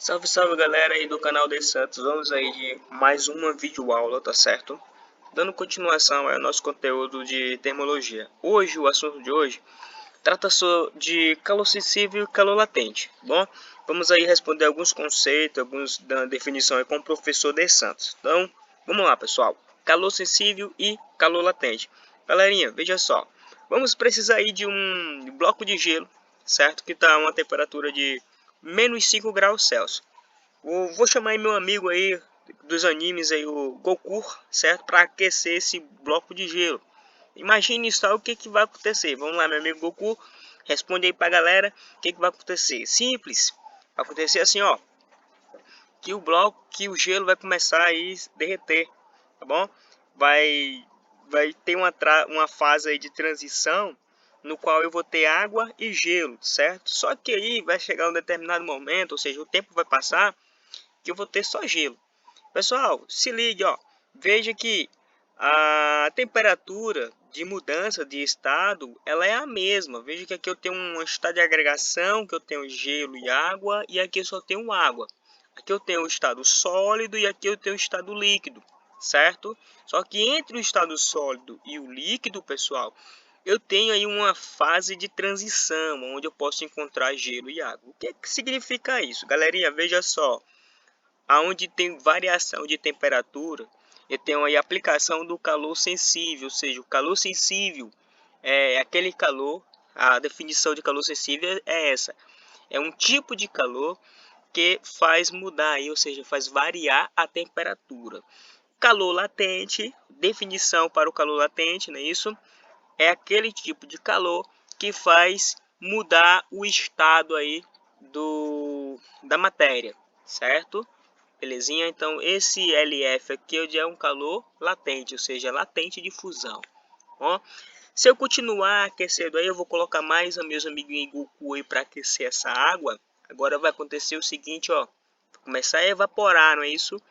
Salve, salve galera aí do canal de Santos, vamos aí de mais uma videoaula, tá certo? Dando continuação ao nosso conteúdo de termologia. Hoje, o assunto de hoje trata-se de calor sensível e calor latente, tá bom? Vamos aí responder alguns conceitos, alguns da definição aí com o professor de Santos. Então, vamos lá pessoal, calor sensível e calor latente. Galerinha, veja só, vamos precisar aí de um bloco de gelo, certo? Que está a uma temperatura de menos 5 graus Celsius. Vou chamar aí meu amigo aí dos animes aí, o Goku, certo? Para aquecer esse bloco de gelo. Imagine só o que vai acontecer. Vamos lá, meu amigo Goku, responde aí pra galera o que vai acontecer. Simples. Vai acontecer assim, ó, que o gelo vai começar a derreter, tá bom? Vai ter uma fase aí de transição no qual eu vou ter água e gelo, certo? Só que aí vai chegar um determinado momento, ou seja, o tempo vai passar que eu vou ter só gelo. Pessoal, se ligue, ó. Veja que a temperatura de mudança de estado, ela é a mesma. Veja que aqui eu tenho um estado de agregação, que eu tenho gelo e água, e aqui eu só tenho água. Aqui eu tenho o estado sólido e aqui eu tenho o estado líquido, certo? Só que entre o estado sólido e o líquido, pessoal, eu tenho aí uma fase de transição, onde eu posso encontrar gelo e água. O que significa isso? Galerinha, veja só. Aonde tem variação de temperatura, eu tenho aí a aplicação do calor sensível, ou seja, o calor sensível é aquele calor, a definição de calor sensível é essa, é um tipo de calor que faz mudar aí, ou seja, faz variar a temperatura. Calor latente, definição para o calor latente, não é isso? É aquele tipo de calor que faz mudar o estado aí da matéria, certo? Belezinha? Então esse LF aqui é um calor latente, ou seja, latente de fusão. Ó, se eu continuar aquecendo aí, eu vou colocar mais os meus amiguinhos Goku aí para aquecer essa água. Agora vai acontecer o seguinte, ó, vai começar a evaporar, não é isso?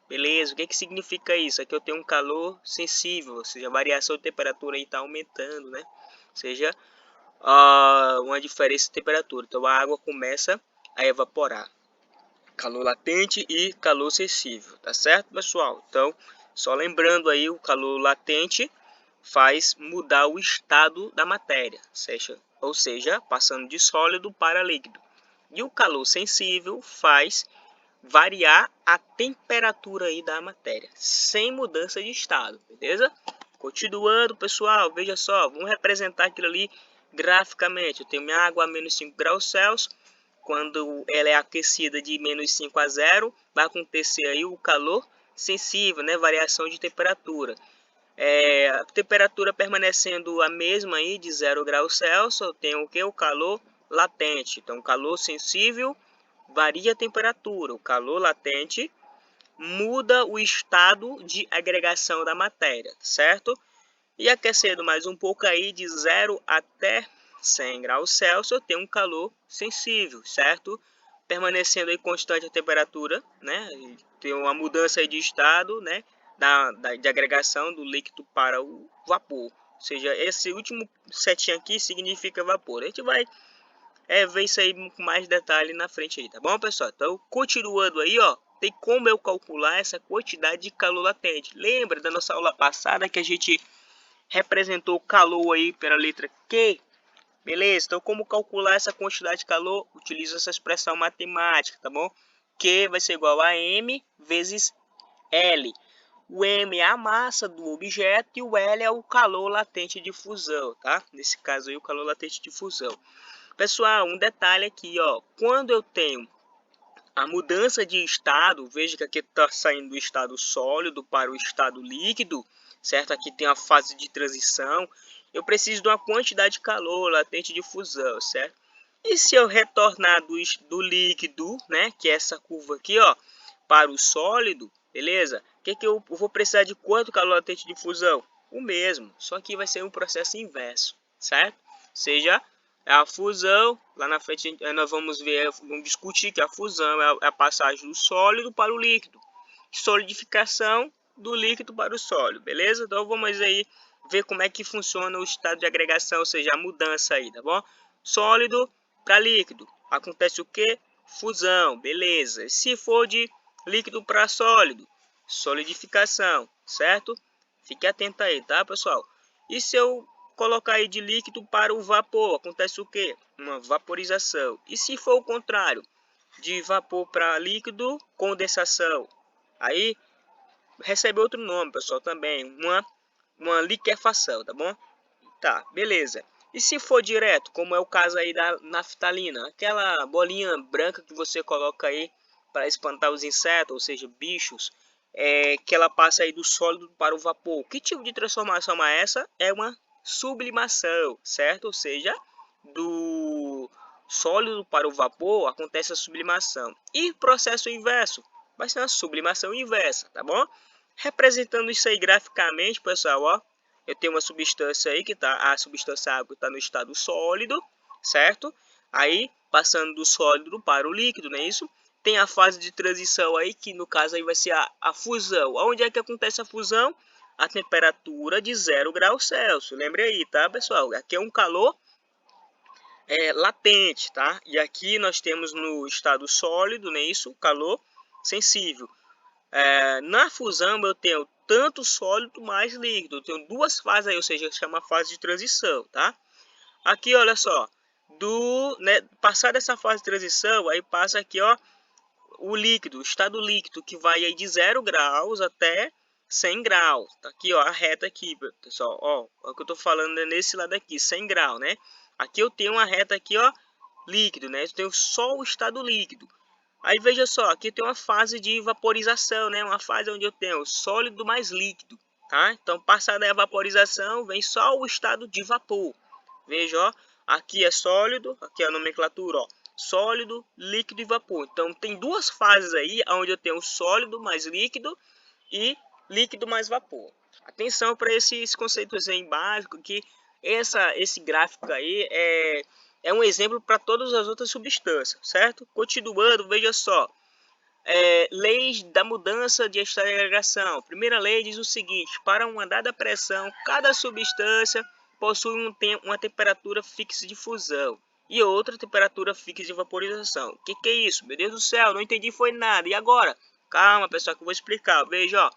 Beleza, o que significa isso? Aqui eu tenho um calor sensível, ou seja, a variação de temperatura aí está aumentando, né? Ou seja, uma diferença de temperatura. Então a água começa a evaporar. Calor latente e calor sensível, tá certo, pessoal? Então, só lembrando aí, o calor latente faz mudar o estado da matéria, ou seja, passando de sólido para líquido. E o calor sensível faz variar a temperatura aí da matéria, sem mudança de estado, beleza? Continuando, pessoal, veja só, vamos representar aquilo ali graficamente. Eu tenho minha água a menos 5 graus Celsius. Quando ela é aquecida de menos 5 a 0, vai acontecer aí o calor sensível, né? Variação de temperatura. A temperatura permanecendo a mesma aí de 0 graus Celsius, eu tenho o que? O calor latente. Então, o calor sensível varia a temperatura. O calor latente muda o estado de agregação da matéria, certo? E aquecendo mais um pouco aí de 0 até 100 graus Celsius, eu tenho um calor sensível, certo? Permanecendo aí constante a temperatura, né? Tem uma mudança aí de estado, né? De agregação do líquido para o vapor. Ou seja, esse último setinho aqui significa vapor. A gente vai ver isso aí com mais detalhe na frente aí, tá bom, pessoal? Então, continuando aí, ó, tem como eu calcular essa quantidade de calor latente. Lembra da nossa aula passada que a gente representou o calor aí pela letra Q? Beleza? Então, como calcular essa quantidade de calor? Utiliza essa expressão matemática, tá bom? Q vai ser igual a M vezes L. O M é a massa do objeto e o L é o calor latente de fusão, tá? Nesse caso aí, o calor latente de fusão. Pessoal, um detalhe aqui, ó. Quando eu tenho a mudança de estado, veja que aqui está saindo do estado sólido para o estado líquido, certo? Aqui tem a fase de transição. Eu preciso de uma quantidade de calor latente de fusão, certo? E se eu retornar do líquido, né, que é essa curva aqui, ó, para o sólido, beleza? Que eu vou precisar de quanto calor latente de fusão? O mesmo, só que vai ser um processo inverso, certo? Ou seja, a fusão, lá na frente nós vamos discutir que a fusão é a passagem do sólido para o líquido, solidificação do líquido para o sólido, beleza? Então vamos aí ver como é que funciona o estado de agregação, ou seja, a mudança aí, tá bom? Sólido para líquido, acontece o que? fusão, beleza. Se for de líquido para sólido, solidificação, certo? Fique atento aí, tá, pessoal? E se eu colocar aí de líquido para o vapor, acontece o quê? Uma vaporização. E se for o contrário, de vapor para líquido, condensação. Aí recebe outro nome, pessoal, também, uma liquefação, tá bom? Tá, beleza. E se for direto, como é o caso aí da naftalina, aquela bolinha branca que você coloca aí para espantar os insetos, ou seja, bichos, que ela passa aí do sólido para o vapor. Que tipo de transformação é essa? É uma sublimação, certo? Ou seja, do sólido para o vapor acontece a sublimação. E processo inverso vai ser uma sublimação inversa, tá bom? Representando isso aí graficamente, pessoal, ó. Eu tenho uma substância aí que tá, a substância água está no estado sólido, certo? Aí, passando do sólido para o líquido, não é isso? Tem a fase de transição aí, que no caso aí vai ser a fusão. Onde é que acontece a fusão? A temperatura de 0 graus Celsius. Lembre aí, tá, pessoal? Aqui é um calor latente, tá? E aqui nós temos no estado sólido, não é isso? Calor sensível. Na fusão eu tenho tanto sólido mais líquido. Eu tenho duas fases aí, ou seja, chama fase de transição, tá? Aqui, olha só, passar dessa fase de transição, aí passa aqui, ó, o líquido, o estado líquido, que vai aí de 0 graus até 100 graus. Tá aqui, ó, a reta aqui, pessoal, ó, o que eu tô falando é nesse lado aqui, 100 graus, né? Aqui eu tenho uma reta aqui, ó, líquido, né? Eu tenho só o estado líquido. Aí veja só, aqui tem uma fase de vaporização, né? Uma fase onde eu tenho sólido mais líquido, tá? Então, passada a vaporização, vem só o estado de vapor. Veja, ó, aqui é sólido, aqui é a nomenclatura, ó, sólido, líquido e vapor. Então, tem duas fases aí, onde eu tenho sólido mais líquido e líquido mais vapor. Atenção para esses conceitos aí básicos, que esse gráfico aí é um exemplo para todas as outras substâncias, certo? Continuando, veja só. Leis da mudança de estado de agregação. Primeira lei diz o seguinte: para uma dada pressão, cada substância possui uma temperatura fixa de fusão e outra temperatura fixa de vaporização. O que é isso? Meu Deus do céu, não entendi foi nada. E agora? Calma, pessoal, que eu vou explicar. Veja, ó,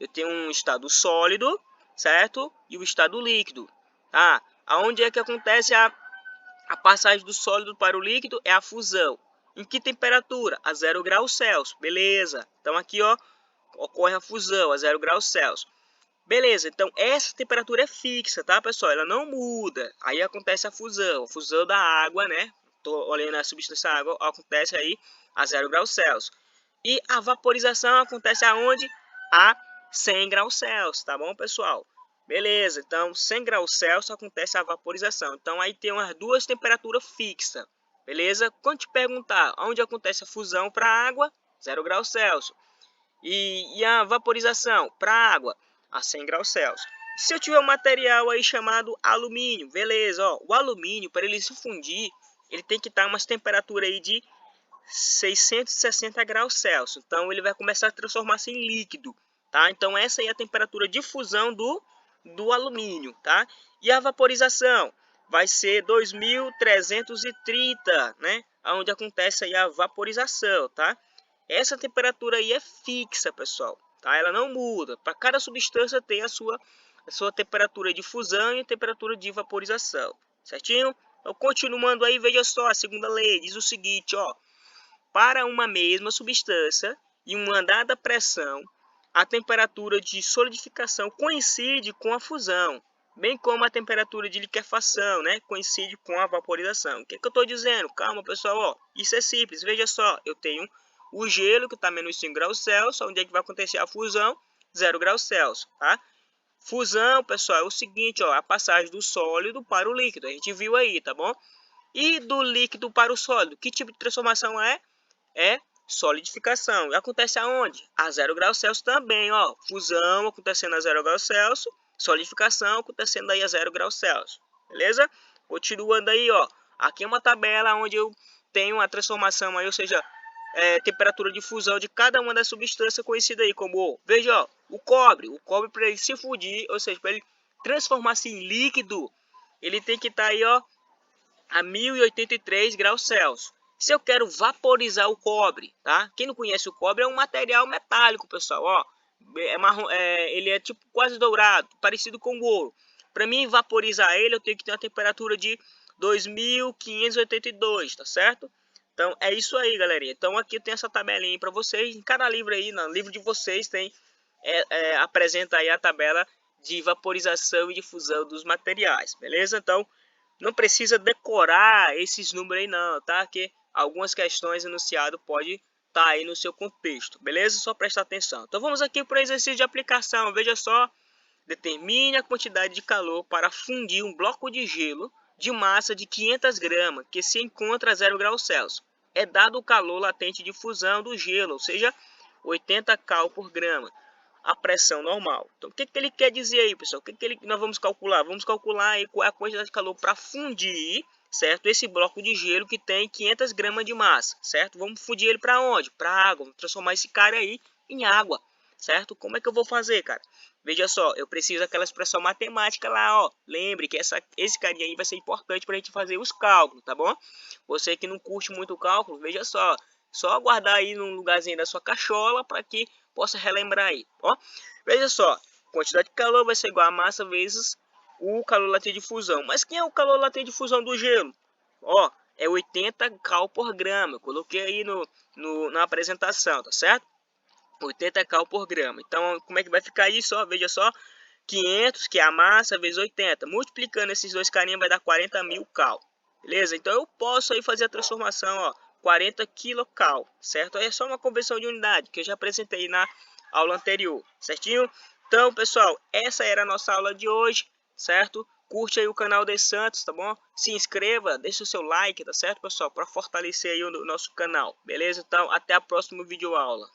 eu tenho um estado sólido, certo? E o estado líquido. Tá? Aonde é que acontece a passagem do sólido para o líquido? É a fusão. Em que temperatura? A 0 graus Celsius. Beleza. Então aqui, ó, ocorre a fusão a 0 graus Celsius. Beleza, então essa temperatura é fixa, tá, pessoal? Ela não muda. Aí acontece a fusão da água, né? Tô olhando a substância água, acontece aí a 0 graus Celsius. E a vaporização acontece aonde? A 100 graus Celsius, tá bom, pessoal? Beleza, então 100 graus Celsius acontece a vaporização. Então aí tem umas duas temperaturas fixas, beleza? Quando te perguntar onde acontece a fusão para água, 0 graus Celsius. E a vaporização para água, a 100 graus Celsius. Se eu tiver um material aí chamado alumínio, beleza, ó, o alumínio, para ele se fundir, ele tem que estar umas temperaturas aí de 660 graus Celsius. Então ele vai começar a transformar-se em líquido, tá? Então essa aí é a temperatura de fusão do alumínio, tá? E a vaporização vai ser 2330, né? Onde acontece aí a vaporização, tá? Essa temperatura aí é fixa, pessoal, tá? Ela não muda. Para cada substância tem a sua temperatura de fusão e a temperatura de vaporização, certinho? Então, continuando aí, veja só, a segunda lei diz o seguinte, ó: para uma mesma substância e uma dada pressão, a temperatura de solidificação coincide com a fusão, bem como a temperatura de liquefação, né, coincide com a vaporização. O que eu estou dizendo? Calma, pessoal, ó, isso é simples. Veja só, eu tenho o gelo, que está menos 5 graus Celsius, onde é que vai acontecer a fusão? 0 graus Celsius, tá? Fusão, pessoal, é o seguinte, ó, a passagem do sólido para o líquido. A gente viu aí, tá bom? E do líquido para o sólido, que tipo de transformação é? É solidificação. E acontece aonde? A 0 graus Celsius também, ó. Fusão acontecendo a 0 graus Celsius, solidificação acontecendo aí a 0 graus Celsius. Beleza? Continuando aí, ó. Aqui é uma tabela onde eu tenho a transformação aí, ou seja, temperatura de fusão de cada uma das substâncias conhecidas aí como, veja, ó, o cobre para ele se fundir, ou seja, para ele transformar-se em líquido, ele tem que estar aí, ó, a 1083 graus Celsius. Se eu quero vaporizar o cobre, tá? Quem não conhece o cobre é um material metálico, pessoal, ó. É marrom, ele é tipo quase dourado, parecido com o ouro. Para mim vaporizar ele, eu tenho que ter uma temperatura de 2582, tá certo? Então é isso aí, galerinha. Então aqui eu tenho essa tabelinha para vocês. Em cada livro aí, no livro de vocês tem apresenta aí a tabela de vaporização e difusão dos materiais, beleza? Então não precisa decorar esses números aí não, tá? Que algumas questões enunciado pode estar aí no seu contexto, beleza? Só prestar atenção. Então vamos aqui para o exercício de aplicação. Veja só, determine a quantidade de calor para fundir um bloco de gelo de massa de 500 gramas que se encontra a 0 graus Celsius. É dado o calor latente de fusão do gelo, ou seja, 80 cal por grama, a pressão normal. Então, o que ele quer dizer aí, pessoal? O que nós vamos calcular? Vamos calcular aí qual é a quantidade de calor para fundir, certo? Esse bloco de gelo que tem 500 gramas de massa, certo? Vamos fundir ele para onde? Para água. Vamos transformar esse cara aí em água, certo? Como é que eu vou fazer, cara? Veja só, eu preciso daquela expressão matemática lá, ó. Lembre que esse carinha aí vai ser importante para a gente fazer os cálculos, tá bom? Você que não curte muito o cálculo, veja só guardar aí num lugarzinho da sua cachola para que possa relembrar aí, ó. Veja só, quantidade de calor vai ser igual a massa vezes o calor latente de fusão. Mas quem é o calor latente de fusão do gelo? Ó, é 80 cal por grama. Eu coloquei aí na apresentação, tá certo? 80 cal por grama. Então, como é que vai ficar isso? Ó, veja só, 500, que é a massa, vezes 80. Multiplicando esses dois carinhas vai dar 40.000 cal. Beleza? Então, eu posso aí fazer a transformação, ó, 40 quilocal, certo? Aí é só uma conversão de unidade, que eu já apresentei na aula anterior, certinho? Então, pessoal, essa era a nossa aula de hoje, certo? Curte aí o canal de Santos, tá bom? Se inscreva, deixa o seu like, tá certo, pessoal? Para fortalecer aí o nosso canal, beleza? Então, até a próxima videoaula.